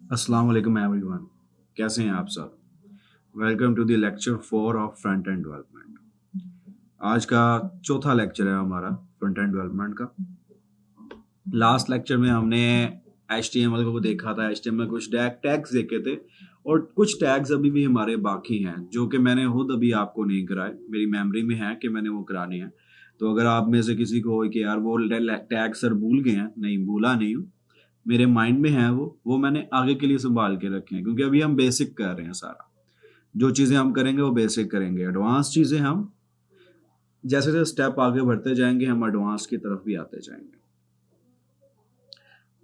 अस्सलाम वालेकुम एवरीवन। कैसे हैं आप सब? Welcome to the lecture 4 of front end development. आज का चौथा लेक्चर है हमारा फ्रंट एंड डेवलपमेंट का। लास्ट लेक्चर में हमने HTML को देखा था। HTML कुछ टैग्स देखे थे और कुछ टैग्स अभी भी हमारे बाकी हैं जो कि मैंने खुद अभी आपको नहीं कराए। मेरी मेमोरी में है कि मैंने वो कराने हैं। तो अगर आप में से किसी को हो कि यार वो टैग सर भूल गए हैं, नहीं भूला नहीं हूँ, मेरे माइंड में है वो मैंने आगे के लिए संभाल के रखे हैं, क्योंकि अभी हम बेसिक कर रहे हैं। सारा जो चीज़ें हम करेंगे वो बेसिक करेंगे। एडवांस चीज़ें हम जैसे जैसे स्टेप आगे बढ़ते जाएंगे हम एडवांस की तरफ भी आते जाएंगे।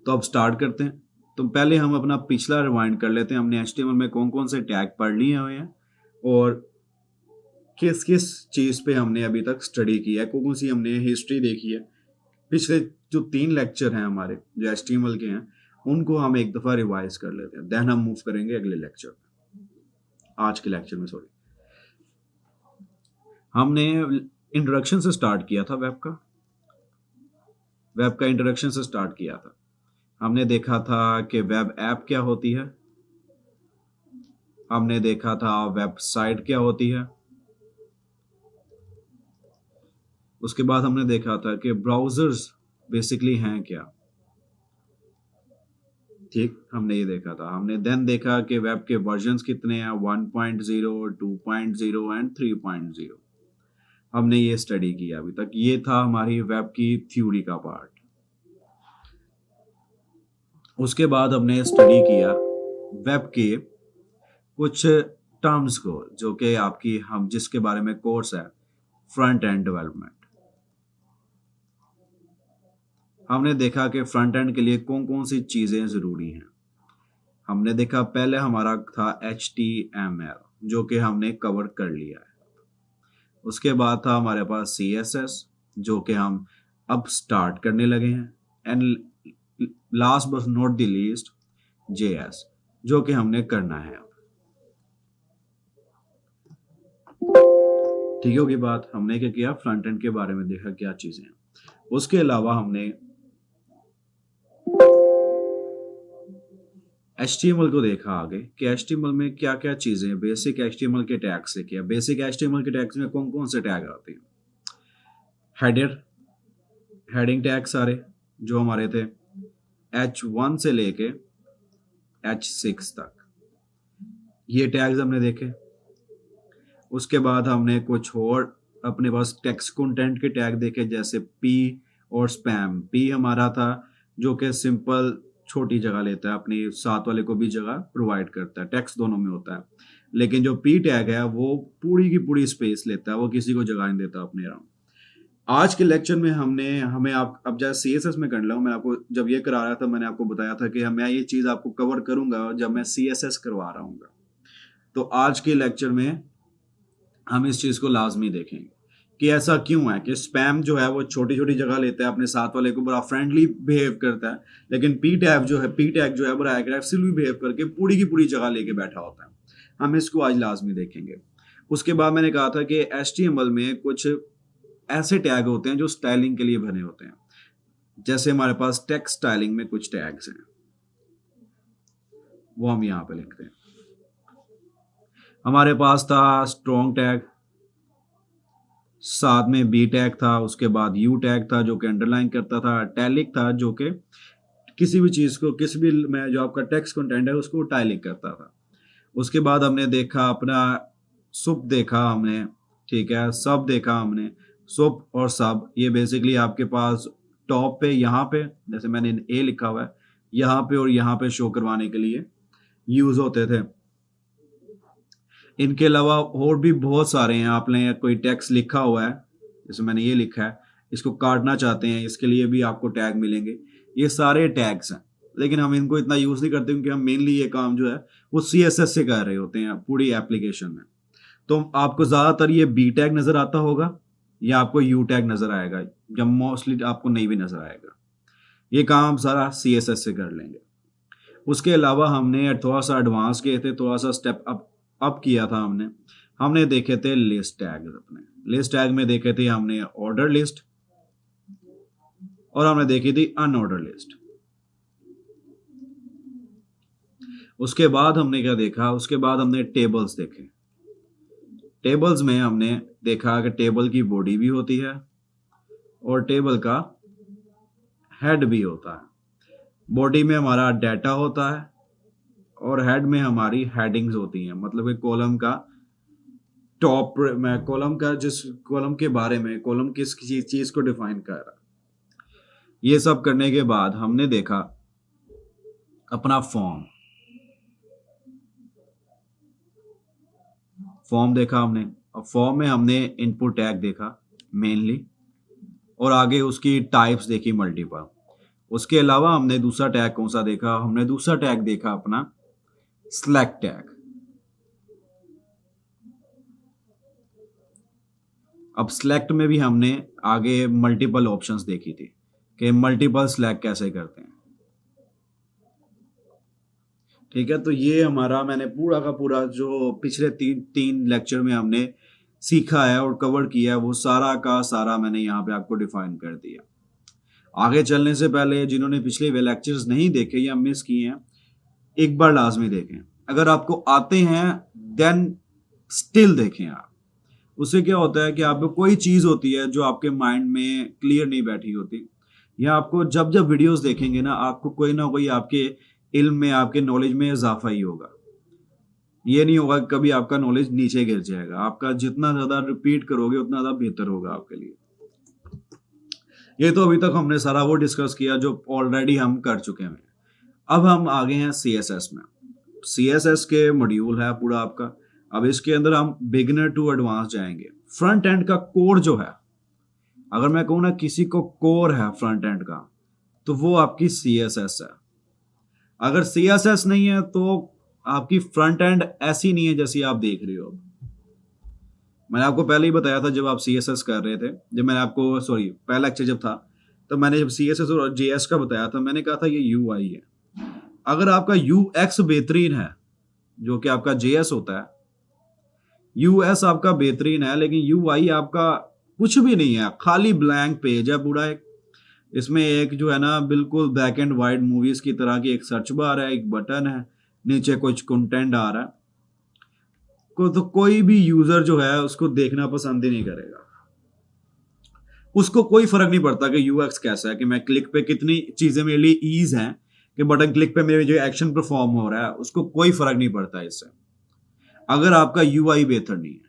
तो अब स्टार्ट करते हैं। तो पहले हम अपना पिछला रिवाइंड कर लेते हैं। हमने HTML में कौन कौन से टैग पढ़ लिए हुए हैं और किस किस चीज़ पे हमने अभी तक स्टडी किया है, कौन कौन सी हमने हिस्ट्री देखी है। पिछले जो 3 लेक्चर हैं हमारे जो HTML के हैं उनको हम एक दफ़ा रिवाइज कर लेते हैं, देन हम मूव करेंगे अगले लेक्चर, आज के लेक्चर में सॉरी। हमने इंट्रोडक्शन से स्टार्ट किया था। वेब का इंट्रोडक्शन से स्टार्ट किया था। हमने देखा था कि वेब ऐप क्या होती है, हमने देखा था वेबसाइट क्या होती है, उसके बाद हमने देखा था कि ब्राउजर्स बेसिकली हैं क्या। ठीक, हमने ये देखा था। हमने देन देखा कि वेब के वर्जन्स कितने हैं, 1.0, 2.0 एंड 3.0। हमने ये स्टडी किया अभी तक। ये था हमारी वेब की थ्योरी का पार्ट। उसके बाद हमने स्टडी किया वेब के कुछ टर्म्स को, जो कि आपकी हम जिसके बारे में कोर्स है फ्रंट एंड डेवलपमेंट। हमने देखा कि फ्रंट एंड के लिए कौन कौन सी चीज़ें ज़रूरी हैं। हमने देखा पहले हमारा था HTML जो कि हमने कवर कर लिया है। उसके बाद था हमारे पास CSS जो कि हम अब स्टार्ट करने लगे हैं। And last but not the least JS जो कि हमने करना है अब। ठीक होगी बात। हमने क्या किया, फ्रंट एंड के बारे में देखा क्या चीज़ें हैं। उसके अलावा हमने HTML को देखा आगे कि HTML में क्या क्या चीज़ें, बेसिक HTML के टैग से किया। बेसिक HTML के टैग्स में कौन कौन से टैग आते हैं। हेडर, हेडिंग टैग सारे जो हमारे थे H1 से लेके H6 तक, ये टैग्स हमने देखे। उसके बाद हमने कुछ और अपने पास टेक्स्ट कंटेंट के टैग देखे, जैसे P और स्पैम। P हमारा था जो कि सिंपल छोटी जगह लेता है, अपनी साथ वाले को भी जगह प्रोवाइड करता है, टेक्स्ट दोनों में होता है। लेकिन जो P टैग है वो पूरी की पूरी स्पेस लेता है, वो किसी को जगह नहीं देता अपने अराउंड। आज के लेक्चर में हमने हमें आप अब जैसे CSS में कर लूँ, मैं आपको जब ये करा रहा था मैंने आपको बताया था कि मैं ये चीज़ आपको कवर करूंगा जब मैं CSS करवा रहा हूँ। तो आज के लेक्चर में हम इस चीज़ को लाजमी देखेंगे कि ऐसा क्यों है कि स्पैम जो है वो छोटी छोटी जगह लेता है, अपने साथ वाले को बड़ा फ्रेंडली बिहेव करता है, लेकिन पी टैग जो है बड़ा एग्रेसिवली बिहेव करके पूरी की पूरी जगह लेके बैठा होता है। हम इसको आज लाजमी देखेंगे। उसके बाद मैंने कहा था कि HTML में कुछ ऐसे टैग होते हैं जो स्टाइलिंग के लिए बने होते हैं। जैसे हमारे पास टेक्स्ट स्टाइलिंग में कुछ टैग्स हैं, वो हम यहाँ पे लिखते हैं। हमारे पास था स्ट्रॉन्ग टैग, साथ में बी टैग था, उसके बाद यू टैग था जो कि अंडरलाइन करता था, टैलिक था जो कि किसी भी चीज़ को, किसी भी में जो आपका टेक्स्ट कंटेंट है उसको टैलिक करता था। उसके बाद हमने देखा अपना सुप देखा हमने, ठीक है, सब देखा हमने। सुप और सब ये बेसिकली आपके पास टॉप पे, यहाँ पे जैसे मैंने ए लिखा हुआ है, यहाँ पे और यहाँ पे शो करवाने के लिए यूज होते थे। इनके अलावा और भी बहुत सारे हैं। आपने कोई टेक्स्ट लिखा हुआ है, जैसे मैंने ये लिखा है, इसको काटना चाहते हैं, इसके लिए भी आपको टैग मिलेंगे। ये सारे टैग्स हैं, लेकिन हम इनको इतना यूज नहीं करते क्योंकि हम मेनली ये काम जो है वो CSS से कर रहे होते हैं पूरी एप्लीकेशन में। तो आपको ज्यादातर ये बी टैग नजर आता होगा या आपको यू टैग नजर आएगा, या मोस्टली आपको नहीं भी नजर आएगा। ये काम सारा CSS से कर लेंगे। उसके अलावा हमने थोड़ा सा एडवांस किए थे, थोड़ा सा स्टेप अप किया था हमने। हमने देखे थे लिस्ट टैग। अपने लिस्ट टैग में देखे थे हमने ऑर्डर लिस्ट और हमने देखी थी अनऑर्डर लिस्ट। उसके बाद हमने क्या देखा, उसके बाद हमने टेबल्स देखे। टेबल्स में हमने देखा कि टेबल की बॉडी भी होती है और टेबल का हेड भी होता है। बॉडी में हमारा डाटा होता है और हेड में हमारी हेडिंग्स होती हैं, मतलब कि कॉलम का टॉप में, कॉलम का जिस कॉलम के बारे में, कॉलम किस चीज को डिफाइन कर रहा है। ये सब करने के बाद हमने देखा अपना फॉर्म देखा हमने। अब फॉर्म में हमने इनपुट टैग देखा मेनली, और आगे उसकी टाइप्स देखी मल्टीपल। उसके अलावा हमने दूसरा टैग कौन सा देखा, हमने दूसरा टैग देखा अपना सिलेक्ट टैग। अब सिलेक्ट में भी हमने आगे मल्टीपल ऑप्शंस देखी थी कि मल्टीपल सिलेक्ट कैसे करते हैं। ठीक है, तो ये हमारा मैंने पूरा का पूरा जो पिछले तीन लेक्चर में हमने सीखा है और कवर किया है वो सारा का सारा मैंने यहाँ पे आपको डिफाइन कर दिया। आगे चलने से पहले जिन्होंने पिछले वे लेक्चर्स नहीं देखे या मिस किए हैं, एक बार लाजमी देखें। अगर आपको आते हैं देन स्टिल देखें आप। उससे क्या होता है कि आपको कोई चीज होती है जो आपके माइंड में क्लियर नहीं बैठी होती, या आपको जब जब वीडियोस देखेंगे ना, आपको कोई ना कोई आपके इल्म में, आपके नॉलेज में इजाफा ही होगा। ये नहीं होगा कि कभी आपका नॉलेज नीचे गिर जाएगा। आपका जितना ज्यादा रिपीट करोगे उतना ज्यादा बेहतर होगा आपके लिए। ये तो अभी तक हमने सारा वो डिस्कस किया जो ऑलरेडी हम कर चुके हैं। अब हम आगे हैं CSS में। CSS के मॉड्यूल है पूरा आपका। अब इसके अंदर हम बिगिनर टू एडवांस जाएंगे। फ्रंट एंड का कोर जो है, अगर मैं कहूँ ना किसी को कोर है फ्रंट एंड का, तो वो आपकी CSS है। अगर CSS नहीं है तो आपकी फ्रंट एंड ऐसी नहीं है जैसी आप देख रहे हो। मैंने आपको पहले ही बताया था जब आप CSS कर रहे थे, जब मैंने आपको पहला लेक्चर जब था, तो मैंने जब CSS और JS का बताया था, मैंने कहा था ये UI है। अगर आपका UX बेहतरीन है, जो कि आपका JS होता है, US आपका बेहतरीन है, लेकिन UI आपका कुछ भी नहीं है, खाली ब्लैंक पेज है पूरा। एक इसमें एक जो है ना बिल्कुल ब्लैक एंड व्हाइट मूवीज की तरह की एक सर्च बार है, एक बटन है, नीचे कुछ कंटेंट आ रहा है, तो कोई भी यूजर जो है उसको देखना पसंद ही नहीं करेगा। उसको कोई फर्क नहीं पड़ता कि UX कैसा है, कि मैं क्लिक पे कितनी चीजें मेरे लिए ईज हैं, कि बटन क्लिक पे मेरे जो एक्शन परफॉर्म हो रहा है, उसको कोई फर्क नहीं पड़ता इससे, अगर आपका UI बेहतर नहीं है।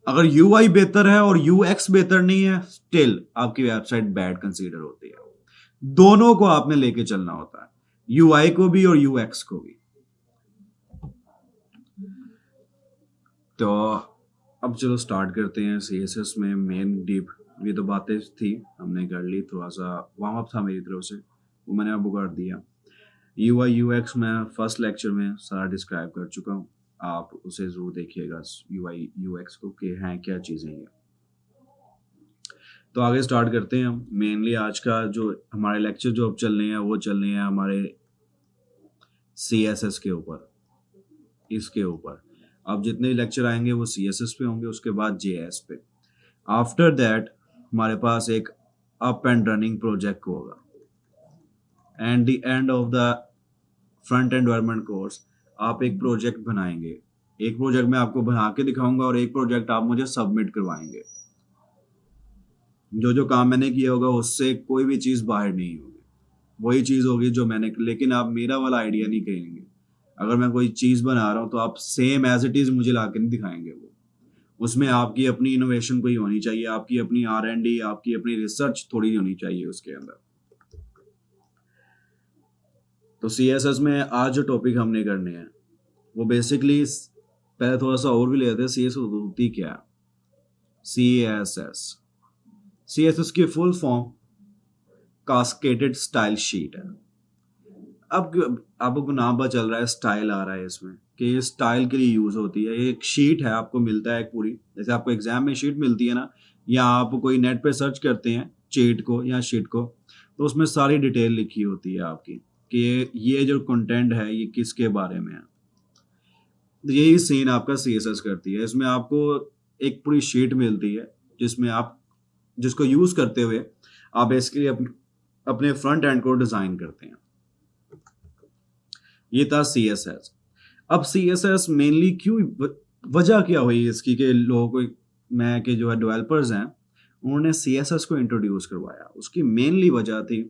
अगर UI बेहतर है और UX बेहतर नहीं है, स्टिल आपकी वेबसाइट बैड कंसीडर होती है। दोनों को आपने लेके चलना होता है, UI को भी और UX को भी। तो अब चलो स्टार्ट करते हैं CSS में मेन डीप। ये तो बातें थी हमने कर ली, थोड़ा सा वार्म अप था मेरी तरफ से, वो मैंने आपको कर दिया। UI UX मैं फर्स्ट लेक्चर में सारा डिस्क्राइब कर चुका हूँ, आप उसे जरूर देखिएगा UI UX को कि हैं क्या चीज़ें ये। तो आगे स्टार्ट करते हैं हम। मेनली आज का जो हमारे लेक्चर जो अब चल रहे हैं वो चल रहे हैं हमारे CSS के ऊपर, इसके ऊपर। अब जितने लेक्चर आएंगे वो CSS पे होंगे, उसके बाद JS पे। आफ्टर दैट हमारे पास एक अप एंड रनिंग प्रोजेक्ट होगा, and the end of the front environment course आप एक प्रोजेक्ट बनाएंगे। एक प्रोजेक्ट मैं आपको बना के दिखाऊंगा और एक प्रोजेक्ट आप मुझे सबमिट करवाएंगे। जो जो काम मैंने किया होगा उससे कोई भी चीज़ बाहर नहीं होगी, वही चीज़ होगी जो मैंने, लेकिन आप मेरा वाला आइडिया नहीं कहेंगे। अगर मैं कोई चीज़ बना रहा हूँ तो आप सेम एज इट इज़ मुझे ला के नहीं दिखाएंगे। वो उसमें आपकी अपनी इनोवेशन कोई होनी चाहिए, आपकी अपनी R&D, आपकी अपनी रिसर्च थोड़ी होनी चाहिए उसके अंदर। तो CSS में आज जो टॉपिक हमने करने हैं वो बेसिकली, पहले थोड़ा सा और भी लेते हैं CSS होती क्या है। CSS की full form cascaded style sheet है। अब आपको नाम पता चल रहा है, स्टाइल आ रहा है इसमें, कि ये स्टाइल के लिए यूज होती है। एक शीट है आपको मिलता है एक पूरी, जैसे आपको एग्जाम में शीट मिलती है ना, या आप कोई नेट पे सर्च करते हैं चीट को या शीट को, तो उसमें सारी डिटेल लिखी होती है आपकी कि ये जो कंटेंट है ये किसके बारे में है। तो यही सीन आपका CSS करती है। इसमें आपको एक पूरी शीट मिलती है जिसमें आप, जिसको यूज करते हुए आप बेसिकली अपने फ्रंट एंड को डिजाइन करते हैं। ये था CSS। अब CSS मेनली क्यों, वजह क्या हुई इसकी कि लोगों को, मैं के जो है डेवलपर्स हैं उन्होंने CSS को इंट्रोड्यूस करवाया। उसकी मेनली वजह थी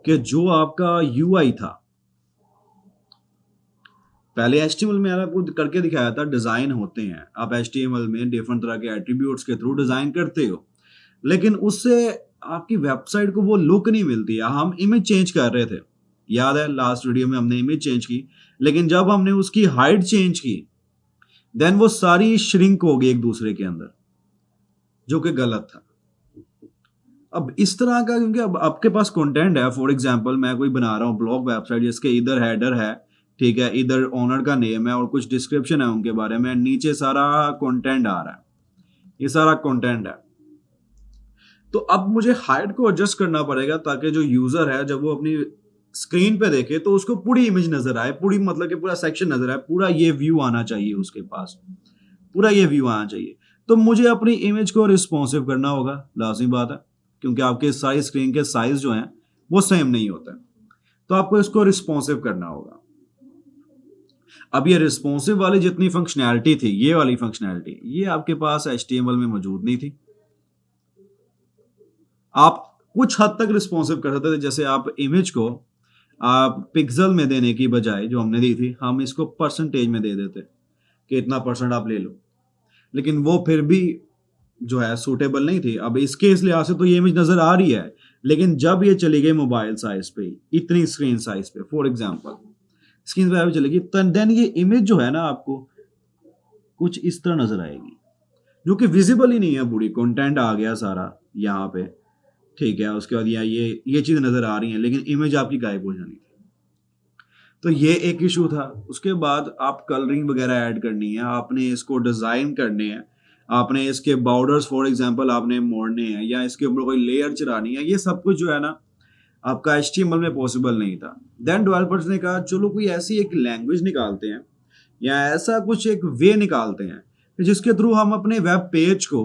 कि जो आपका UI था, पहले HTML में आपको करके दिखाया था, डिजाइन होते हैं, आप HTML में डिफरेंट तरह के एट्रीब्यूट्स के थ्रू डिजाइन करते हो, लेकिन उससे आपकी वेबसाइट को वो लुक नहीं मिलती है। हम इमेज चेंज कर रहे थे, याद है लास्ट वीडियो में हमने इमेज चेंज की, लेकिन जब हमने उसकी हाइट चेंज की देन वो सारी श्रिंक हो गई एक दूसरे के अंदर, जो कि गलत था। अब इस तरह का, क्योंकि अब आपके पास कंटेंट है, फॉर एग्जांपल मैं कोई बना रहा हूँ ब्लॉग वेबसाइट जिसके इधर हेडर है, ठीक है, इधर ओनर का नेम है और कुछ डिस्क्रिप्शन है उनके बारे में, नीचे सारा कंटेंट आ रहा है, ये सारा कंटेंट है। तो अब मुझे हाइट को एडजस्ट करना पड़ेगा ताकि जो यूजर है जब वो अपनी स्क्रीन पे देखे तो उसको पूरी इमेज नजर आए, पूरी मतलब कि पूरा सेक्शन नजर आए, पूरा ये व्यू आना चाहिए उसके पास, पूरा ये व्यू आना चाहिए। तो मुझे अपनी इमेज को रिस्पॉन्सिव करना होगा, लाजमी बात है, क्योंकि आपके सारी स्क्रीन के साइज जो हैं वो सेम नहीं होते, तो आपको इसको रिस्पॉन्सिव करना होगा। अब ये रिस्पॉन्सिव वाली जितनी फंक्शनैलिटी थी, ये वाली फंक्शनैलिटी, ये आपके पास HTML में मौजूद नहीं थी। आप कुछ हद तक रिस्पॉन्सिव कर सकते थे, जैसे आप इमेज को आप पिक्सल में देने की बजाय जो हमने दी थी, हम इसको परसेंटेज में दे देते कि इतना परसेंट आप ले लो, लेकिन वो फिर भी जो है सूटेबल नहीं थी। अब इसके इस लिहाज से तो ये इमेज नजर आ रही है, लेकिन जब ये चली गई मोबाइल साइज पे, इतनी स्क्रीन साइज पे, फॉर एग्जांपल स्क्रीन पे चलेगी, देन ये इमेज जो है ना आपको कुछ इस तरह नजर आएगी, जो कि विजिबल ही नहीं है। पूरी कंटेंट आ गया सारा यहाँ पे, ठीक है, उसके बाद ये चीज नजर आ रही है, लेकिन इमेज आपकी गायब हो जानी थी। तो ये एक इशू था। उसके बाद आप कलरिंग वगैरह ऐड करनी है, आपने इसको डिजाइन करने हैं, आपने इसके बॉर्डर्स फॉर एग्जांपल आपने मोड़ने हैं, या इसके ऊपर कोई लेयर चढ़ानी है, ये सब कुछ जो है ना आपका HTML में पॉसिबल नहीं था। देन डेवलपर्स ने कहा चलो कोई ऐसी एक लैंग्वेज निकालते हैं या ऐसा कुछ एक वे निकालते हैं जिसके थ्रू हम अपने वेब पेज को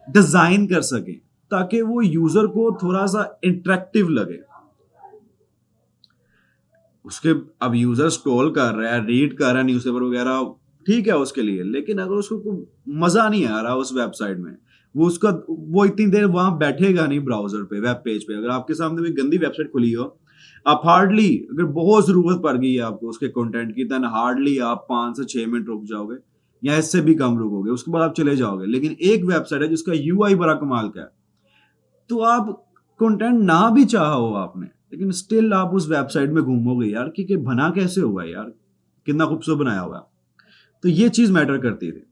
डिजाइन कर सकें ताकि वो यूजर को थोड़ा सा इंटरेक्टिव लगे। उसके अब यूजर स्क्रॉल कर रहा है, रीड कर रहा है न्यूज़पेपर वगैरह, ठीक है उसके लिए, लेकिन अगर उसको मजा नहीं आ रहा उस वेबसाइट में, वो इतनी देर वहां बैठेगा नहीं ब्राउजर पे, वेब पेज पे। अगर आपके सामने कोई गंदी वेबसाइट खुली हो, आप हार्डली, अगर बहुत जरूरत पड़ गई है आपको उसके कंटेंट की, देन हार्डली आप 5 से 6 मिनट रुक जाओगे या इससे भी कम रुकोगे, उसके बाद आप चले जाओगे। लेकिन एक वेबसाइट है जिसका UI बड़ा कमाल का है, तो आप कंटेंट ना भी चाहा हो आपने, लेकिन स्टिल आप उस वेबसाइट में घूमोगे यार कि बना कैसे हुआ है यार, कितना खूबसूरत बनाया हुआ है। तो ये चीज मैटर करती थी।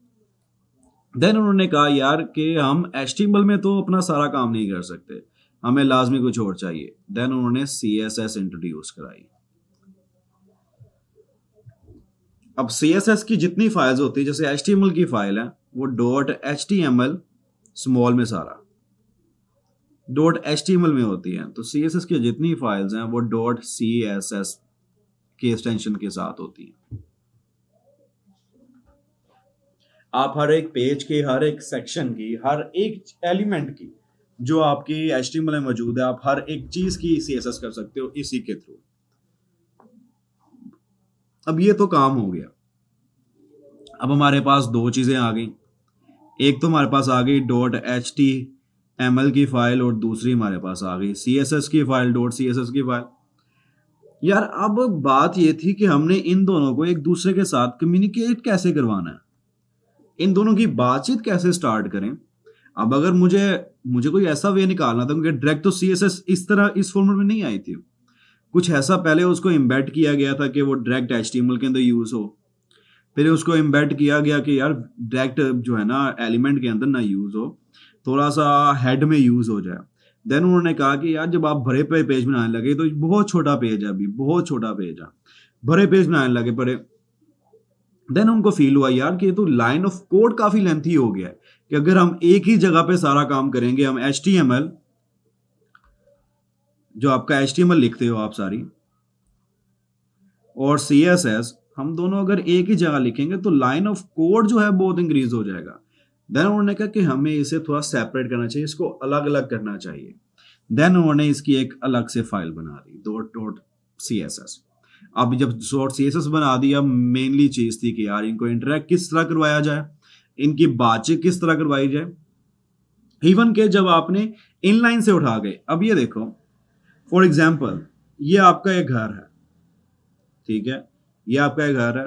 देन उन्होंने कहा यार कि हम HTML में तो अपना सारा काम नहीं कर सकते, हमें लाजमी कुछ और चाहिए। देन उन्होंने CSS इंट्रोड्यूस कराई। अब CSS की जितनी फाइल्स होती है, जैसे HTML की फाइल है वो .html स्मॉल में सारा .html में होती है, तो CSS की जितनी फाइल्स हैं वो .css के एक्सटेंशन के साथ होती हैं। आप हर एक पेज की, हर एक सेक्शन की, हर एक एलिमेंट की जो आपकी HTML में मौजूद है, आप हर एक चीज की CSS कर सकते हो इसी के थ्रू। अब ये तो काम हो गया। अब हमारे पास दो चीजें आ गई, एक तो हमारे पास आ गई .html की फाइल और दूसरी हमारे पास आ गई CSS की फाइल, .css की फाइल। यार अब बात ये थी कि हमने इन दोनों को एक दूसरे के साथ कम्युनिकेट कैसे करवाना है, इन दोनों की बातचीत कैसे स्टार्ट करें। अब अगर मुझे कोई ऐसा वे निकालना था, क्योंकि डायरेक्ट तो CSS इस तरह इस फॉर्मेट में नहीं आई थी, कुछ ऐसा पहले उसको एम्बेड किया गया था कि वो डायरेक्ट HTML के अंदर यूज हो, फिर उसको एम्बेड किया गया कि यार डायरेक्ट जो है ना एलिमेंट के अंदर ना यूज हो, थोड़ा सा हेड में यूज हो जाए। देन उन्होंने कहा कि यार जब आप भरे पे पेज बनाने लगे, तो बहुत छोटा पेज है, अभी बहुत छोटा पेज है, भरे पेज बनाने लगे पड़े, देन उनको फील हुआ यार कि ये तो लाइन ऑफ कोड काफी लेंथी हो गया है, कि अगर हम एक ही जगह पे सारा काम करेंगे, हम HTML, जो आपका HTML लिखते हो आप सारी, और CSS, हम दोनों अगर एक ही जगह लिखेंगे तो लाइन ऑफ कोड जो है बहुत इंक्रीज हो जाएगा। देन उन्होंने कहा कि हमें इसे थोड़ा सेपरेट करना चाहिए, इसको अलग अलग करना चाहिए। देन उन्होंने इसकी एक अलग से फाइल बना दी, .css। अब जब शॉर्ट सीएसएस बना दिया, मेनली चीज थी कि यार इनको इंटरेक्ट किस तरह करवाया जाए, इनकी बातचीत किस तरह करवाई जाए। इवन के जब आपने इनलाइन से उठा गए, अब ये देखो फॉर एग्जाम्पल ये आपका एक घर है, ठीक है, ये आपका एक घर है,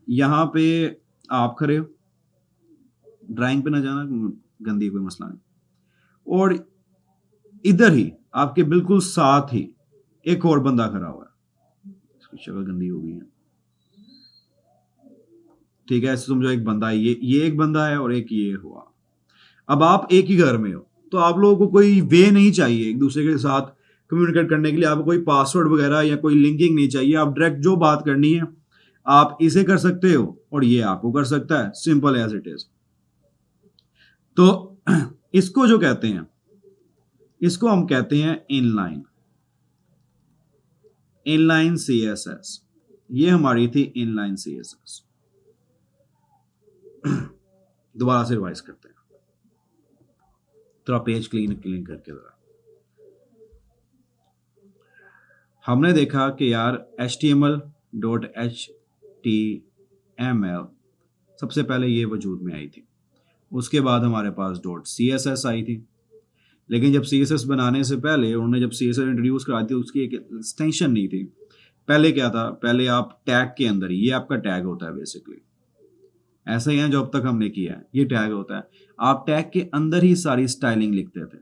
यहाँ पे आप खड़े हो, ड्राइंग पे ना जाना, गंदी कोई मसला नहीं, और इधर ही आपके बिल्कुल साथ ही एक और बंदा खड़ा हुआ है, इसकी शक्ल गंदी हो गई है, ठीक है, समझो एक बंदा है, ये एक बंदा है और एक ये हुआ। अब आप एक ही घर में हो, तो आप लोगों को कोई वे नहीं चाहिए एक दूसरे के साथ कम्युनिकेट करने के लिए, आपको कोई पासवर्ड वगैरह या कोई लिंकिंग नहीं चाहिए, आप डायरेक्ट जो बात करनी है आप इसे कर सकते हो और ये आपको कर सकता है, सिंपल एज इट इज। तो इसको जो कहते हैं, इसको हम कहते हैं इनलाइन, इनलाइन सीएसएस। ये हमारी थी इनलाइन सीएसएस। दोबारा से रिवाइज करते हैं, थोड़ा पेज क्लीन क्लीन करके जरा। हमने देखा कि यार HTML सबसे पहले ये वजूद में आई थी, उसके बाद हमारे पास .CSS आई थी, लेकिन जब CSS बनाने से पहले उन्होंने जब CSS इंट्रोड्यूस करा दी उसकी एक एक्सटेंशन नहीं थी। पहले क्या था, पहले आप टैग के अंदर, ये आपका टैग होता है बेसिकली, ऐसा ही है जो अब तक हमने किया है, ये टैग होता है, आप टैग के अंदर ही सारी स्टाइलिंग लिखते थे।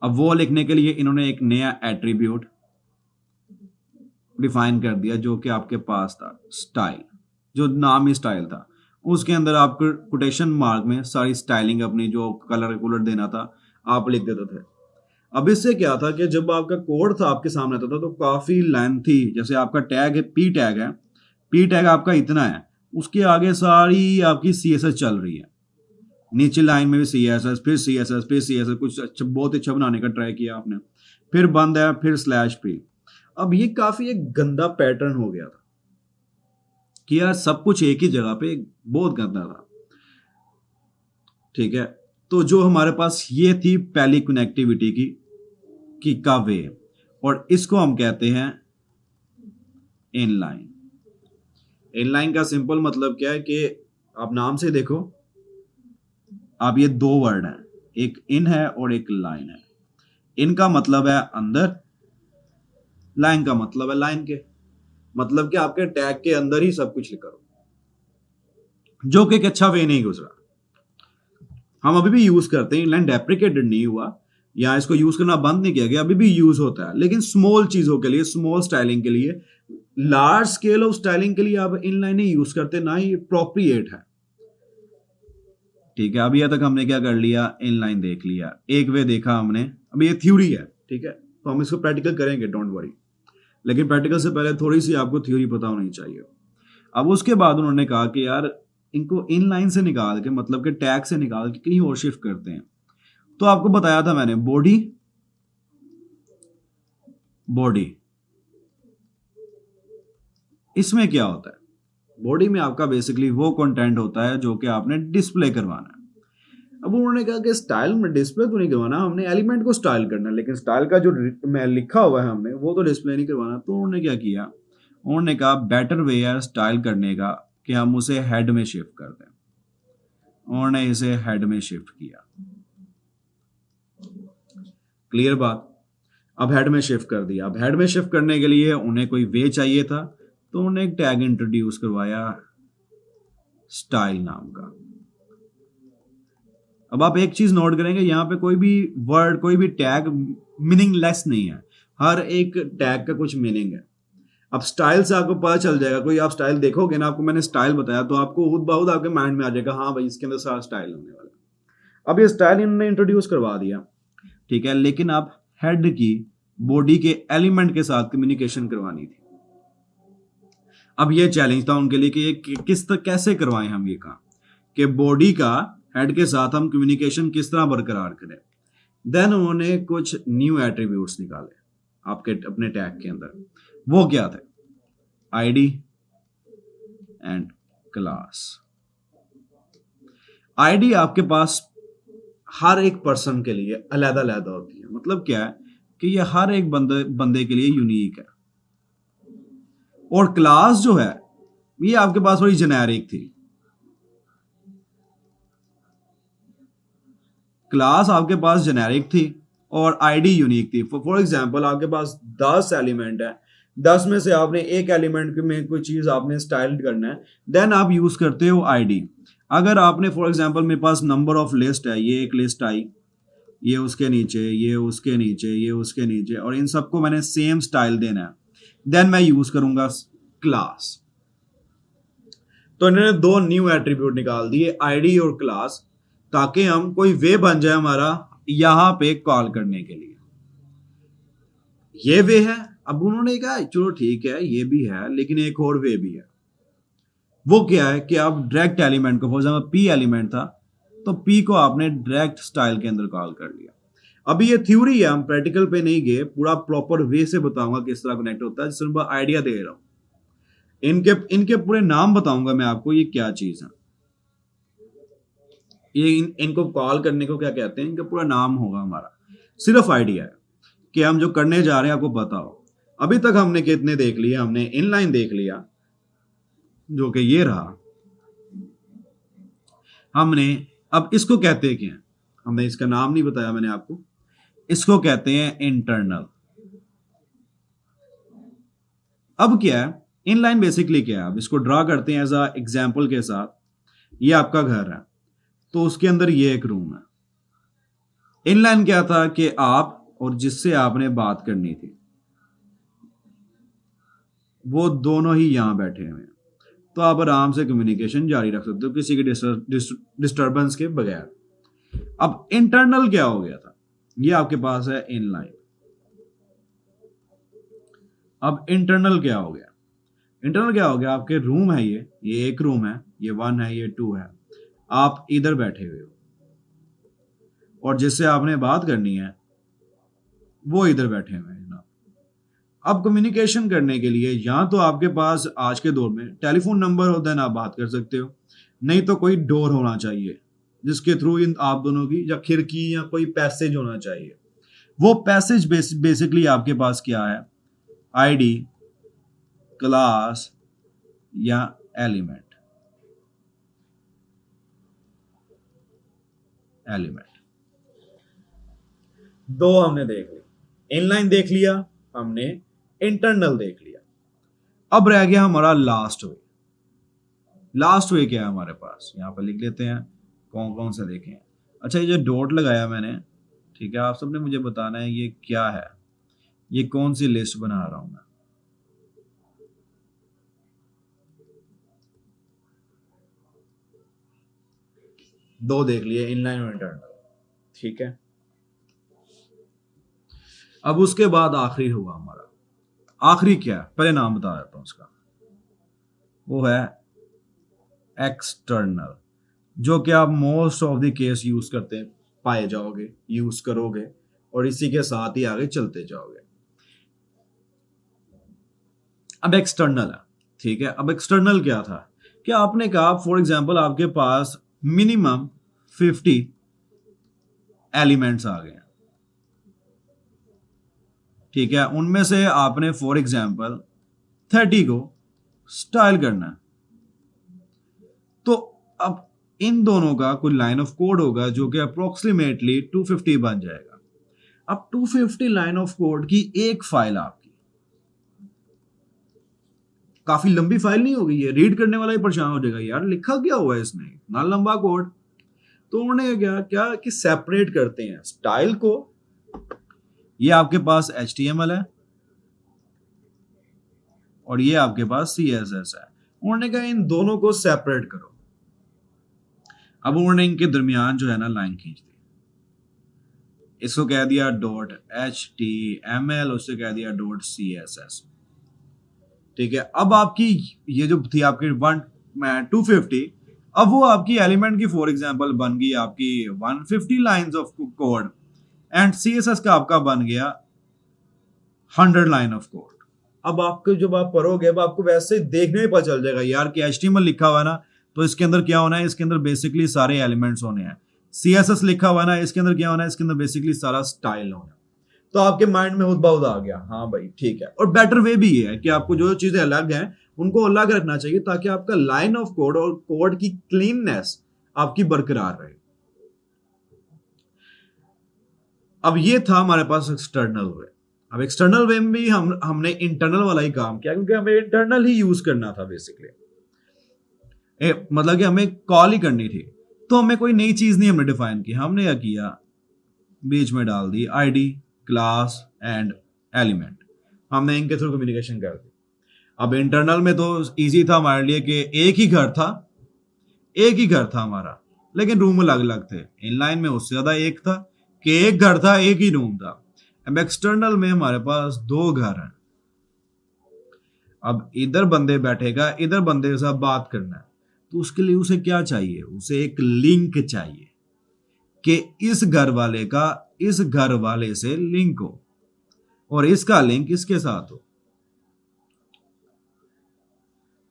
अब वो लिखने के लिए इन्होंने एक नया एट्रीब्यूट डिफाइन कर दिया जो कि आपके पास था, स्टाइल, जो नाम ही स्टाइल था, उसके अंदर आपको कोटेशन मार्क में सारी स्टाइलिंग अपनी जो कलर देना था आप लिख देते थे। अब इससे क्या था कि जब आपका कोड था आपके सामने आता था तो काफी लेंथी, जैसे आपका टैग है, पी टैग आपका इतना है, उसके आगे सारी आपकी CSS चल रही है, नीचे लाइन में भी CSS, फिर CSS, फिर CSS, कुछ अच्छा बहुत अच्छा बनाने का ट्राई किया आपने, फिर बंद है, फिर /p। अब ये काफी एक गंदा पैटर्न हो गया था कि यार सब कुछ एक ही जगह पे, बहुत गंदा था, ठीक है। तो जो हमारे पास ये थी पहली कनेक्टिविटी की का वे, और इसको हम कहते हैं इनलाइन। इनलाइन का सिंपल मतलब क्या है कि आप नाम से देखो, आप ये दो वर्ड हैं, एक इन है और एक लाइन है। इन का मतलब है अंदर, लाइन का मतलब है लाइन के, मतलब कि आपके टैग के अंदर ही सब कुछ करो, जो कि एक अच्छा वे नहीं गुजरा। हम अभी भी यूज करते हैं, इनलाइन डेप्रिकेटेड नहीं हुआ या इसको यूज करना बंद नहीं किया गया, अभी भी यूज होता है, लेकिन स्मॉल चीजों के लिए, स्मॉल स्टाइलिंग के लिए, लार्ज स्केल ऑफ स्टाइलिंग के लिए आप इनलाइन नहीं यूज करते, ना ही अप्रोप्रिएट है, ठीक है। अभी तक हमने क्या कर लिया, इनलाइन देख लिया, एक वे देखा हमने, अभी ये थ्योरी है, ठीक है, तो हम इसको प्रैक्टिकल करेंगे, डोंट वरी, लेकिन प्रैक्टिकल से पहले थोड़ी सी आपको थ्योरी पता होनी चाहिए। अब उसके बाद उन्होंने कहा कि यार इनको इनलाइन से निकाल के, मतलब कि टैग से निकाल के कहीं और शिफ्ट करते हैं। तो आपको बताया था मैंने, बॉडी, इसमें क्या होता है, बॉडी में आपका बेसिकली वो कंटेंट होता है जो कि आपने डिस्प्ले करवाना है। अब उन्होंने कहा कि स्टाइल में डिस्प्ले तो नहीं करवाना, हमने एलिमेंट को स्टाइल करना है, लेकिन स्टाइल का जो मैं लिखा हुआ है हमने वो तो डिस्प्ले नहीं करवाना। तो उन्होंने क्या किया, उन्होंने कहा बेटर वे है स्टाइल करने का कि हम उसे हेड में शिफ्ट कर दें। उन्होंने इसे हेड में शिफ्ट किया, क्लियर बात। अब हेड में शिफ्ट कर दिया। अब हेड में शिफ्ट करने के लिए उन्हें कोई वे चाहिए था, तो उन्हें एक टैग इंट्रोड्यूस करवाया स्टाइल नाम का। अब आप एक चीज नोट करेंगे, यहाँ पे कोई भी वर्ड, कोई भी टैग मीनिंगलेस नहीं है, हर एक टैग का कुछ मीनिंग है। अब स्टाइल से आपको पता चल जाएगा, कोई आप स्टाइल देखोगे ना, आपको मैंने स्टाइल बताया तो आपको खुद बहुत आपके माइंड में आ जाएगा, हाँ भाई इसके अंदर सारा स्टाइल होने वाला है। अब ये स्टाइल इन्होंने इंट्रोड्यूस करवा दिया, ठीक है, लेकिन अब हेड की बॉडी के एलिमेंट के साथ कम्युनिकेशन करवानी थी। अब ये चैलेंज था उनके लिए कि ये कैसे करवाएं हम ये काम, कि बॉडी का हेड के साथ हम कम्युनिकेशन किस तरह बरकरार करें। देन उन्होंने कुछ न्यू एट्रीब्यूट्स निकाले आपके अपने टैग के अंदर। वो क्या थे, आईडी एंड क्लास। आईडी आपके पास हर एक पर्सन के लिए अलग अलग होती है, मतलब क्या है कि ये हर एक बंदे के लिए यूनिक है। और क्लास जो है ये आपके पास थोड़ी जेनेरिक थी। क्लास आपके पास जेनेरिक थी और आईडी यूनिक थी। फॉर एग्जांपल आपके पास 10 एलिमेंट है, 10 में से आपने एक एलिमेंट में कोई चीज आपने स्टाइल करना है, देन आप यूज करते हो आईडी। अगर आपने फॉर एग्जांपल मेरे पास नंबर ऑफ लिस्ट है, ये एक लिस्ट आई, ये उसके नीचे, ये उसके नीचे, ये उसके नीचे, और इन सबको मैंने सेम स्टाइल देना है, देन मैं यूज करूंगा क्लास। तो इन्होंने दो न्यू एट्रीब्यूट निकाल दिए, आईडी और क्लास, ताकि हम कोई वे बन जाए हमारा यहां पे कॉल करने के लिए। ये वे है। अब उन्होंने कहा चलो ठीक है ये भी है, लेकिन एक और वे भी है। वो क्या है कि आप डायरेक्ट एलिमेंट को, फॉर एग्जाम्पल पी एलिमेंट था तो पी को आपने डायरेक्ट स्टाइल के अंदर कॉल कर लिया। अभी ये थ्योरी है, हम प्रैक्टिकल पे नहीं गए, पूरा प्रॉपर वे से बताऊंगा किस तरह कनेक्ट होता है, सिर्फ आइडिया दे रहा हूं। इनके पूरे नाम बताऊंगा मैं आपको, ये क्या चीज है, ये इनको कॉल करने को क्या कहते हैं, इनका पूरा नाम होगा हमारा। सिर्फ आइडिया है कि हम जो करने जा रहे हैं आपको पता हो। अभी तक हमने कितने देख लिया, हमने इनलाइन देख लिया जो कि ये रहा हमने। अब इसको कहते हैं क्या, हमने इसका नाम नहीं बताया मैंने आपको, इसको कहते हैं इंटरनल। अब क्या है इनलाइन, बेसिकली क्या है, अब इसको ड्रा करते हैं एज अ एग्जांपल के साथ। ये आपका घर है तो उसके अंदर ये एक रूम है। इनलाइन क्या था कि आप और जिससे आपने बात करनी थी वो दोनों ही यहां बैठे हुए हैं, तो आप आराम से कम्युनिकेशन जारी रख सकते हो किसी की डिस्टरबेंस के बगैर। अब इंटरनल क्या हो गया था, ये आपके पास है इनलाइन। अब इंटरनल क्या हो गया, इंटरनल क्या हो गया, आपके रूम है, ये एक रूम है, ये 1 है, ये 2 है, आप इधर बैठे हुए हो और जिससे आपने बात करनी है वो इधर बैठे हुए हैं जनाब। अब कम्युनिकेशन करने के लिए या तो आपके पास आज के दौर में टेलीफोन नंबर हो, देन आप बात कर सकते हो, नहीं तो कोई डोर होना चाहिए जिसके थ्रू इन आप दोनों की, या खिड़की या कोई पैसेज होना चाहिए। वो पैसेज बेसिकली आपके पास क्या है, आईडी, क्लास या एलिमेंट। दो हमने देख ली, इनलाइन देख लिया हमने, इंटरनल देख लिया। अब रह गया हमारा लास्ट वे। लास्ट वे क्या है हमारे पास, यहां पर लिख लेते हैं कौन कौन से देखें। अच्छा ये जो डॉट लगाया मैंने, ठीक है, आप सबने मुझे बताना है ये क्या है, ये कौन सी लिस्ट बना रहा हूं मैं। दो देख लिए, इनलाइन और इंटरनल, ठीक है। अब उसके बाद आखिरी हुआ हमारा, आखिरी क्या है पहले नाम बता देता हूं उसका, वो है एक्सटर्नल, जो कि आप most of the case use करते हैं, पाए जाओगे, यूज करोगे और इसी के साथ ही आगे चलते जाओगे। अब एक्सटर्नल है, ठीक है। अब एक्सटर्नल क्या था कि आपने कहा फॉर एग्जांपल आपके पास मिनिमम 50 एलिमेंट्स आ गए, ठीक है, उनमें से आपने फॉर एग्जांपल 30 को स्टाइल करना है। तो अब इन दोनों का कोई लाइन ऑफ कोड होगा जो कि अप्रोक्सीमेटली 250 बन जाएगा। अब 250 लाइन ऑफ कोड की एक फाइल आपकी, काफी लंबी फाइल नहीं होगी, ये रीड करने वाला ही परेशान हो जाएगा, यार लिखा क्या हुआ है इसमें, इतना लंबा कोड। तो उन्होंने क्या कि सेपरेट करते हैं स्टाइल को। ये आपके पास HTML है और ये आपके पास CSS है। उन्होंने कहा इन दोनों को सेपरेट करो। अब उन्होंने इनके दरमियान जो है ना लाइन खींच दी, इसको कह दिया .html, उससे कह दिया .css, ठीक है। अब आपकी ये जो थी आपकी 250, अब वो आपकी एलिमेंट की फॉर एग्जांपल बन गई आपकी 150 lines of code, and CSS का आपका बन गया 100 लाइन ऑफ कोड। अब आपको जब आप पढ़ोगे, अब आपको वैसे देखने में पता चल जाएगा यार कि HTML लिखा हुआ है ना, तो इसके अंदर क्या होना है, इसके अंदर बेसिकली सारे एलिमेंट्स होने हैं। CSS लिखा हुआ है ना, इसके अंदर क्या होना है, इसके अंदर बेसिकली सारा स्टाइल होना है। तो आपके माइंड में खुद ब खुद आ गया, हाँ भाई ठीक है। और बेटर वे भी ये है कि आपको जो चीजें अलग हैं उनको अलग रखना चाहिए, ताकि आपका लाइन ऑफ कोड और कोड की क्लीननेस आपकी बरकरार रहे। अब ये था हमारे पास एक्सटर्नल वे। अब एक्सटर्नल वे में भी हमने इंटरनल वाला ही काम किया, क्योंकि हमें इंटरनल ही यूज करना था बेसिकली। मतलब कि हमें कॉल ही करनी थी, तो हमें कोई नई चीज नहीं हमने डिफाइन की। हमने क्या किया, बीच में डाल दी आईडी, क्लास एंड एलिमेंट, हमने इनके थ्रू कम्युनिकेशन कर दी। अब इंटरनल में तो इजी था हमारे लिए कि एक ही घर था हमारा, लेकिन रूम अलग अलग थे। इनलाइन में उससे ज्यादा एक था कि एक घर था, एक ही रूम था। अब एक्सटर्नल में हमारे पास 2 घर हैं। अब इधर बंदे बैठेगा, इधर बंदे के साथ बात करना है, तो उसके लिए उसे क्या चाहिए, उसे एक लिंक चाहिए कि इस घर वाले का इस घर वाले से लिंक हो और इसका लिंक इसके साथ हो।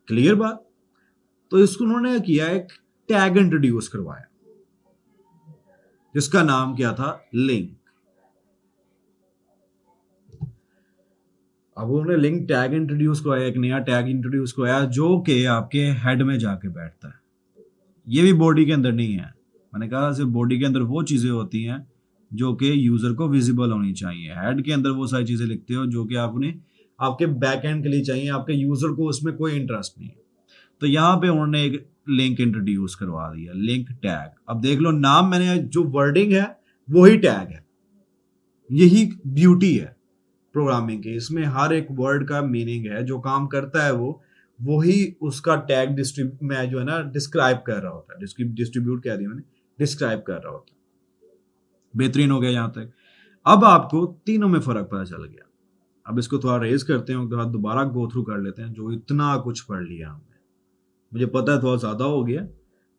क्लियर बात? तो इसको उन्होंने किया, एक टैग इंट्रोड्यूस करवाया जिसका नाम क्या था, लिंक। अब उन्होंने लिंक टैग इंट्रोड्यूस करवाया, एक नया टैग इंट्रोड्यूस करवाया जो कि आपके हेड में जाके बैठता है। ये भी बॉडी के अंदर नहीं है। मैंने कहा सिर्फ बॉडी के अंदर वो चीजें होती हैं जो कि यूजर को विजिबल होनी चाहिए। हेड के अंदर वो सारी चीजें लिखते हो जो कि आपने आपके बैक एंड के लिए चाहिए, आपके यूजर को उसमें कोई इंटरेस्ट नहीं है। तो यहाँ पे उन्होंने एक लिंक इंट्रोड्यूस करवा दिया, लिंक टैग। अब देख लो, नाम मैंने जो वर्डिंग है वही टैग है। यही ब्यूटी है प्रोग्रामिंग की, इसमें हर एक वर्ड का मीनिंग है, जो काम करता है वही उसका टैग मैं जो है ना डिस्क्राइब कर रहा होता है। डिस्ट्रीब्यूट कह दिया मैंने, डिस्क्राइब कर रहा होता है। बेहतरीन हो गया यहाँ तक। अब आपको तीनों में फर्क पता चल गया। अब इसको थोड़ा रेज करते हैं, थोड़ा दोबारा गो थ्रू कर लेते हैं जो इतना कुछ पढ़ लिया हमने। मुझे पता है थोड़ा ज्यादा हो गया,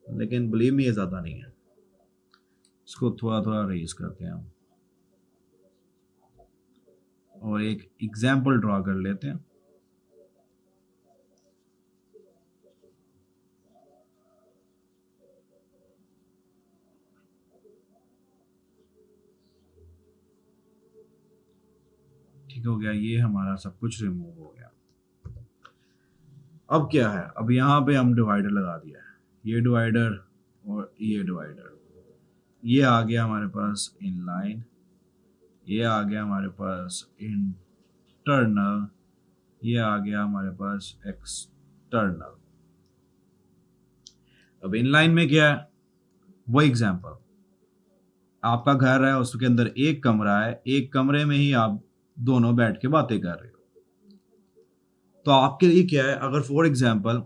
लेकिन बिलीव मी ये ज्यादा नहीं है। इसको थोड़ा थोड़ा रेज करते हैं हम और एक एग्जाम्पल ड्रॉ कर लेते हैं। ठीक हो गया, ये हमारा सब कुछ रिमूव हो गया। अब क्या है, अब यहाँ पे हम डिवाइडर लगा दिया है, ये डिवाइडर और ये डिवाइडर। ये आ गया हमारे पास इनलाइन, ये आ गया हमारे पास इंटरनल, ये आ गया हमारे पास एक्सटर्नल। अब इनलाइन में क्या है, वो एग्जांपल, आपका घर है, उसके अंदर एक कमरा है, एक कमरे में ही आप दोनों बैठ के बातें कर रहे हो। तो आपके लिए क्या है, अगर फॉर एग्जांपल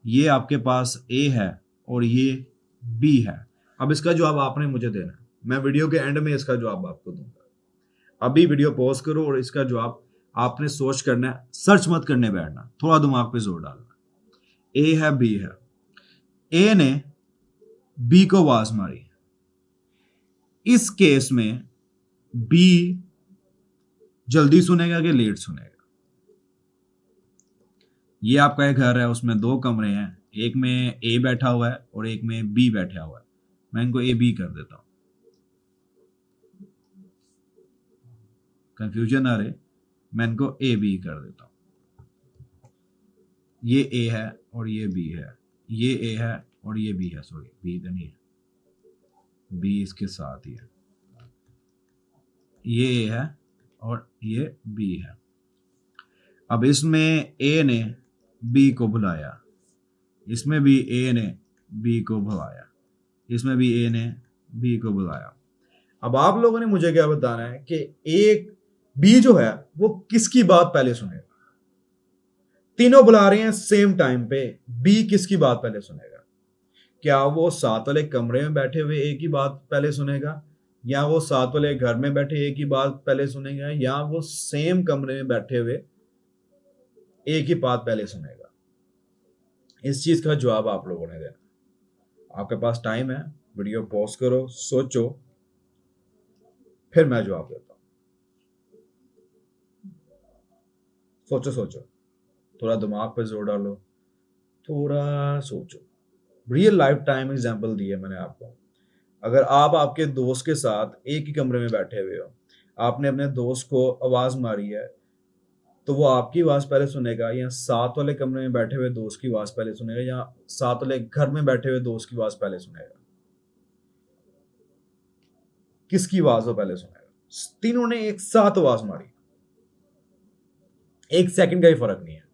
ये आपके पास ए है और ये बी है, अब इसका जवाब आपने मुझे देना है। मैं वीडियो के एंड में इसका जवाब आपको दूंगा। अभी वीडियो पॉज करो और इसका जवाब आपने सोच करना है, सर्च मत करने बैठना, थोड़ा दिमाग पे जोर डालना। ए है, बी है, ए ने बी को आवाज मारी। इस केस में बी जल्दी सुनेगा कि लेट सुनेगा? ये आपका एक घर है, उसमें 2 कमरे हैं, एक में ए बैठा हुआ है और एक में बी बैठा हुआ है। मैं इनको ए बी कर देता हूं, कंफ्यूजन आ रहे, मैं इनको ए बी कर देता हूं। ये ए है और ये बी है, ये ए है और ये बी है, सॉरी बी तो नहीं है, बी इसके साथ ही है। ये ए है और ये बी है। अब इसमें ए ने बी को बुलाया, इसमें भी ए ने बी को बुलाया, इसमें भी ए ने बी को बुलाया। अब आप लोगों ने मुझे क्या बताना है कि एक बी जो है वो किसकी बात पहले सुनेगा? तीनों बुला रहे हैं सेम टाइम पे, बी किसकी बात पहले सुनेगा? क्या वो साथ वाले कमरे में बैठे हुए ए की बात पहले सुनेगा, या वो साथ वाले घर में बैठे ए की बात पहले सुनेगा, या वो सेम कमरे में बैठे हुए ए की बात पहले सुनेगा? इस चीज का जवाब आप लोगों ने देना। आपके पास टाइम है, वीडियो पॉज करो, सोचो, फिर मैं जवाब देता हूं। सोचो, थोड़ा दिमाग पे जोर डालो, थोड़ा सोचो। रियल लाइफ टाइम एग्जांपल दिया मैंने आपको। अगर आप आपके दोस्त के साथ एक ही कमरे में बैठे हुए हो, आपने अपने दोस्त को आवाज मारी है, तो वो आपकी आवाज पहले सुनेगा या साथ वाले कमरे में बैठे हुए दोस्त की आवाज पहले सुनेगा या साथ वाले घर में बैठे हुए दोस्त की आवाज पहले सुनेगा? किसकी आवाज वो पहले सुनेगा? तीनों ने एक साथ आवाज मारी, 1 सेकंड का ही फर्क नहीं है,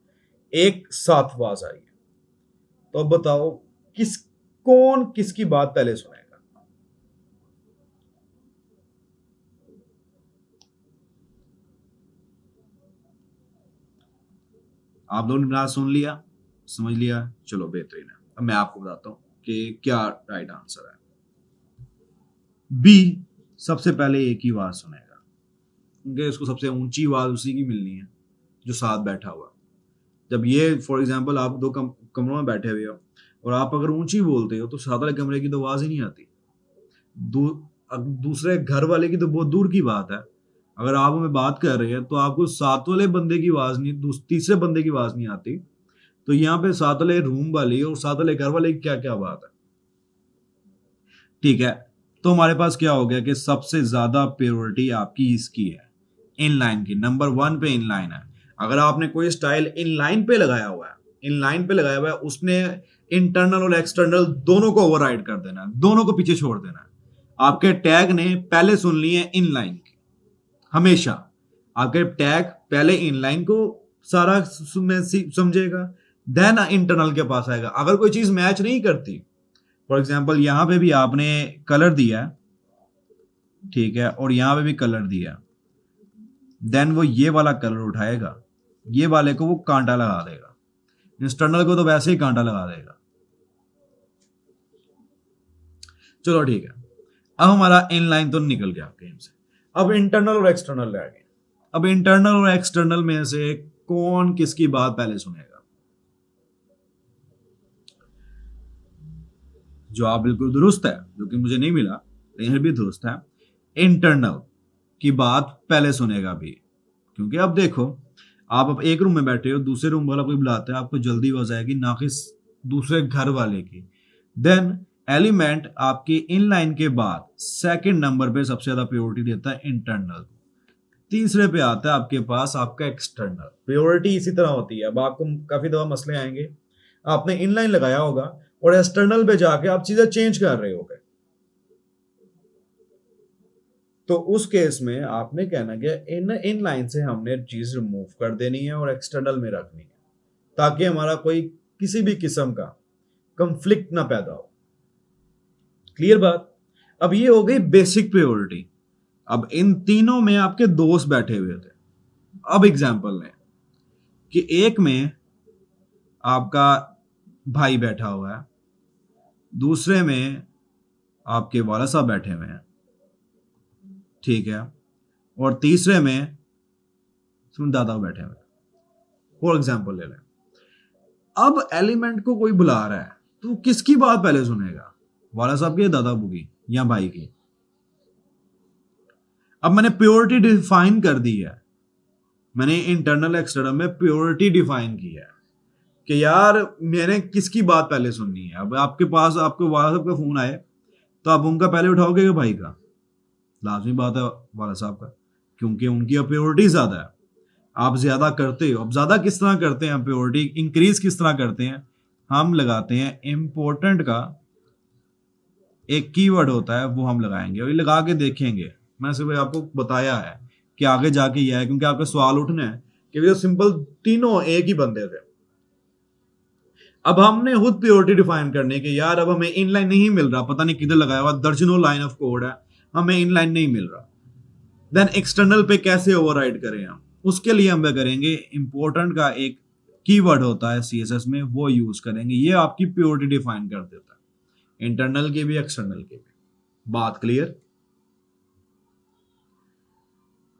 एक साथ आवाज आई है, तो अब बताओ कौन किसकी बात पहले सुनेगा? आप लोगों ने बात सुन लिया, समझ लिया, चलो बेहतरीन है। अब मैं आपको बताता हूं कि क्या राइट आंसर है। बी, सबसे पहले एक ही आवाज सुनेगा, क्योंकि उसको सबसे ऊंची आवाज उसी की मिलनी है जो साथ बैठा हुआ। जब ये फॉर एग्जांपल आप दो कमरों में बैठे हुए हो और आप अगर ऊंची बोलते हो तो साथ वाले कमरे की तो आवाज ही नहीं आती, दूसरे घर वाले की तो बहुत दूर की बात है। अगर आप हमें बात कर रहे हैं तो आपको साथ वाले बंदे की आवाज नहीं, तीसरे बंदे की आवाज नहीं आती, तो यहाँ पे साथ वाले रूम वाली और साथ वाले घर वाले की क्या क्या बात है? ठीक है, तो हमारे पास क्या हो गया कि सबसे ज्यादा प्रायोरिटी आपकी इसकी है, इनलाइन की, नंबर 1 पे इनलाइन है। अगर आपने कोई स्टाइल इनलाइन पे लगाया हुआ है, इनलाइन पे लगाया हुआ है, उसने इंटरनल और एक्सटर्नल दोनों को ओवरराइड कर देना है, दोनों को पीछे छोड़ देना है। आपके टैग ने पहले सुन लिए इनलाइन की, हमेशा आपके टैग पहले इनलाइन को सारा समझेगा, देन इंटरनल के पास आएगा। अगर कोई चीज मैच नहीं करती, फॉर एग्जाम्पल यहां पे भी आपने कलर दिया, ठीक है, और यहां पे भी कलर दिया, देन वो ये वाला कलर उठाएगा, ये वाले को वो कांटा लगा देगा, एक्सटर्नल को तो वैसे ही कांटा लगा देगा। चलो ठीक है, अब हमारा इनलाइन तो निकल गया गेम से, अब इंटरनल और एक्सटर्नल रह गए। अब इंटरनल और एक्सटर्नल में से कौन किसकी बात पहले सुनेगा? जवाब बिल्कुल दुरुस्त है, जो कि मुझे नहीं मिला लेकिन भी दुरुस्त है। इंटरनल की बात पहले सुनेगा भी, क्योंकि अब देखो, आप अब एक रूम में बैठे हो, दूसरे रूम वाला कोई बुलाता है, आपको जल्दी आवाज आएगी, ना कि दूसरे घर वाले की। देन एलिमेंट आपकी इनलाइन के बाद सेकंड नंबर पे सबसे ज्यादा प्रायोरिटी देता है इंटरनल, तीसरे पे आता है आपके पास आपका एक्सटर्नल। प्रायोरिटी इसी तरह होती है। अब आपको काफी दफा मसले आएंगे, आपने इनलाइन लगाया होगा और एक्सटर्नल पे जाके आप चीजें चेंज कर रहे होगे, तो उस केस में आपने कहना कि इन लाइन से हमने चीज रिमूव कर देनी है और एक्सटर्नल में रखनी है, ताकि हमारा कोई किसी भी किस्म का कंफ्लिक्ट ना पैदा हो। क्लियर बात? अब ये हो गई बेसिक प्रायोरिटी। अब इन तीनों में आपके दोस्त बैठे हुए थे। अब एग्जांपल लें कि एक में आपका भाई बैठा हुआ है, दूसरे में आपके वाला साहब बैठे हुए हैं, ठीक है, और तीसरे में दादा बैठे हुए हैं, फॉर एग्जाम्पल ले लें। अब एलिमेंट को कोई बुला रहा है तो किसकी बात पहले सुनेगा? वाला साहब की, दादा की, या भाई की? अब मैंने प्योरिटी डिफाइन कर दी है, मैंने इंटरनल एक्सटर्नल में प्योरिटी डिफाइन की है कि यार मैंने किसकी बात पहले सुननी है। अब आपके पास आपको वाला साहब का फोन आए तो आप उनका पहले उठाओगे कि भाई का? लाजमी बात है वाला साहब का, क्योंकि उनकी प्योरिटी ज्यादा है, आप ज्यादा करते हो। अब ज्यादा किस तरह करते हैं, प्योरिटी इंक्रीज किस तरह करते हैं? हम लगाते हैं इम्पोर्टेंट का एक कीवर्ड होता है, वो हम लगाएंगे और ये लगा के देखेंगे। मैं सिर्फ आपको बताया है कि आगे जाके यह है, क्योंकि आपके सवाल उठने हैं कि भैया सिंपल तीनों एक ही बंदे थे। अब हमने खुद प्योरिटी डिफाइन करने के, यार अब हमें इनलाइन नहीं मिल रहा, पता नहीं किधर लगाया हुआ, दर्जनों लाइन ऑफ कोड है, हमें इनलाइन नहीं मिल रहा, देन एक्सटर्नल पे कैसे ओवरराइड करें हम? उसके लिए हम करेंगे इंपॉर्टेंट का एक कीवर्ड होता है सीएसएस में, वो यूज करेंगे। ये आपकी प्योरिटी डिफाइन कर देता है, इंटरनल की भी एक्सटर्नल की भी। बात क्लियर?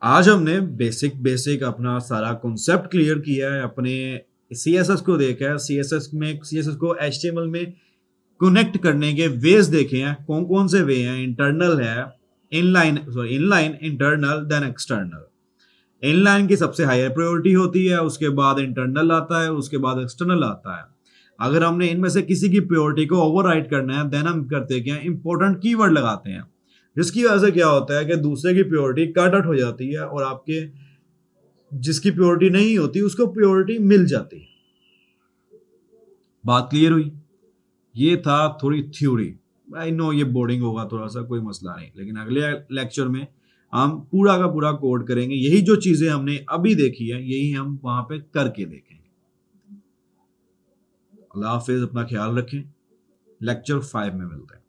आज हमने बेसिक अपना सारा कॉन्सेप्ट क्लियर किया है, अपने सीएसएस को देखा है, सीएसएस को एचटीएमएल में कनेक्ट करने के वेज देखे हैं, कौन कौन से वे हैं। इंटरनल है, inline, internal, then external. Inline की सबसे हायर प्रायोरिटी होती है, उसके बाद इंटरनल आता है, उसके बाद एक्सटर्नल आता है। अगर हमने इनमें से किसी की प्रायोरिटी को ओवरराइड करना है, देन हम करते क्या, इंपॉर्टेंट कीवर्ड लगाते हैं। जिसकी वजह से क्या होता है कि दूसरे की प्योरिटी कट आउट हो जाती है और आपके जिसकी प्योरिटी नहीं होती उसको प्योरिटी मिल जाती है। बात क्लियर हुई? ये था थोड़ी थ्योरी। आई नो ये बोर्डिंग होगा थोड़ा सा, कोई मसला नहीं, लेकिन अगले लेक्चर में हम पूरा का पूरा कोड करेंगे। यही जो चीजें हमने अभी देखी है यही हम वहां पे करके देखेंगे। अल्लाह हाफिज, अपना ख्याल रखें। लेक्चर 5 में मिलते हैं।